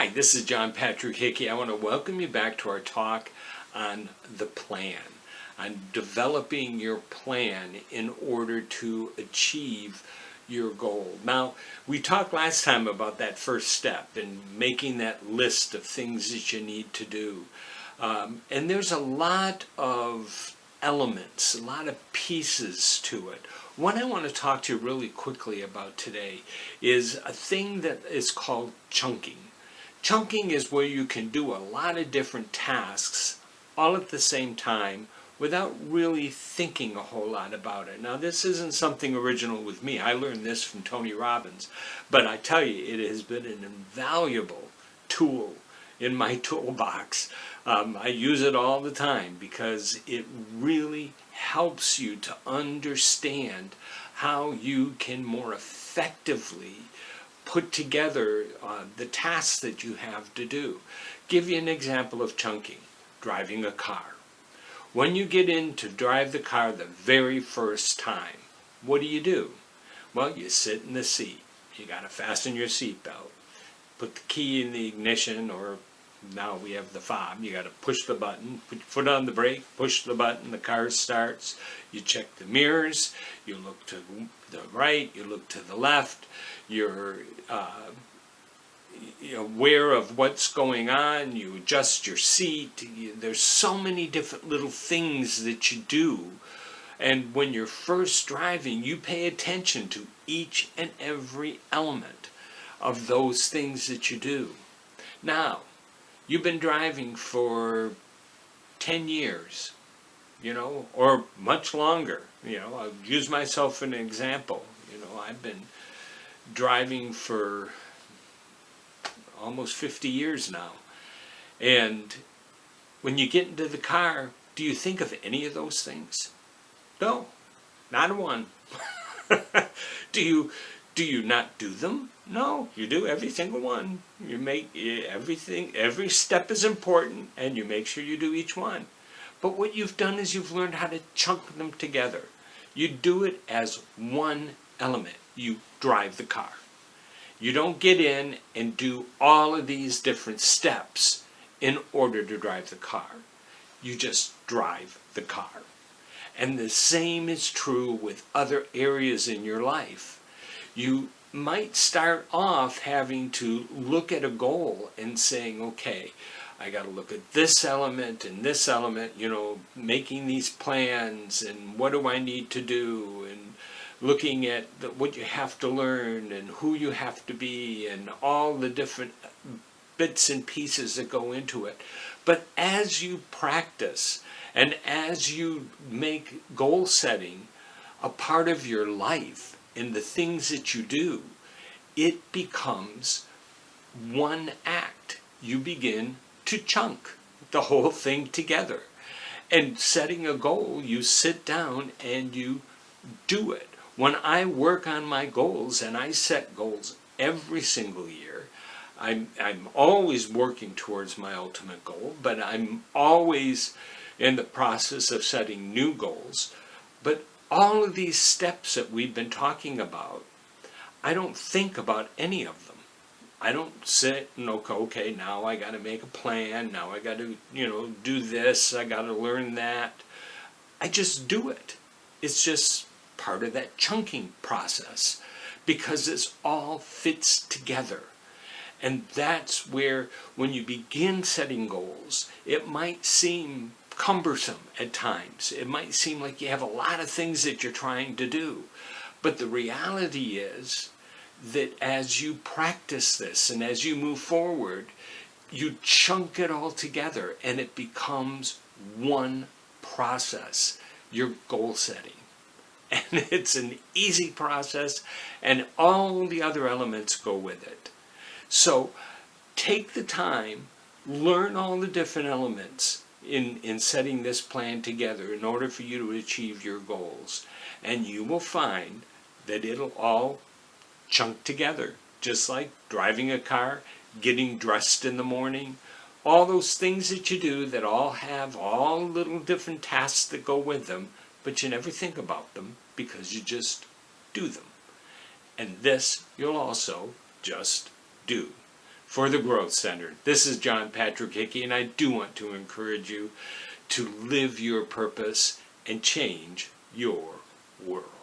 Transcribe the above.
Hi, this is John Patrick Hickey. I want to welcome you back to our talk on the plan, on developing your plan in order to achieve your goal. Now, we talked last time about that first step and making that list of things that you need to do. And there's a lot of elements, a lot of pieces to it. What I want to talk to you really quickly about today is a thing that is called chunking. Chunking is where you can do a lot of different tasks all at the same time without really thinking a whole lot about it. Now, this isn't something original with me. I learned this from Tony Robbins. But I tell you, it has been an invaluable tool in my toolbox. I use it all the time because it really helps you to understand how you can more effectively put together the tasks that you have to do. Give you an example of chunking. Driving a car. When you get in to drive the car the very first time, what do? Well, you sit in the seat. You got to fasten your seatbelt. Put the key in the ignition, or now we have the fob. You got to push the button, put your foot on the brake, push the button, the car starts. You check the mirrors, you look to the right, you look to the left, you're aware of what's going on, you adjust your seat. There's so many different little things that you do. And when you're first driving, you pay attention to each and every element of those things that you do. Now, you've been driving for 10 years, or much longer. I'll use myself as an example. I've been driving for almost 50 years now. And when you get into the car, do you think of any of those things? No, not one. Do you not do them? No, you do every single one. You make everything, every step is important, and you make sure you do each one. But what you've done is you've learned how to chunk them together. You do it as one element. You drive the car. You don't get in and do all of these different steps in order to drive the car. You just drive the car. And the same is true with other areas in your life. You might start off having to look at a goal and saying, okay, I got to look at this element and this element, making these plans and what do I need to do, and looking at what you have to learn and who you have to be and all the different bits and pieces that go into it. But as you practice and as you make goal setting a part of your life and the things that you do, it becomes one act. You begin to chunk the whole thing together. And setting a goal, you sit down and you do it. When I work on my goals, and I set goals every single year, I'm always working towards my ultimate goal, but I'm always in the process of setting new goals. But all of these steps that we've been talking about, I don't think about any of them. I don't sit and okay, now I got to make a plan, now I got to, do this, I got to learn that. I just do it. It's just part of that chunking process because it all fits together. And that's where, when you begin setting goals, it might seem cumbersome at times. It might seem like you have a lot of things that you're trying to do. But the reality is that as you practice this and as you move forward, you chunk it all together and it becomes one process, your goal setting. And it's an easy process, and all the other elements go with it. So take the time, learn all the different elements in setting this plan together in order for you to achieve your goals. And you will find that it'll all chunk together, just like driving a car, getting dressed in the morning, all those things that you do that all have all little different tasks that go with them, but you never think about them because you just do them. And this you'll also just do. for the Growth Center. This is John Patrick Hickey, and I do want to encourage you to live your purpose and change your world.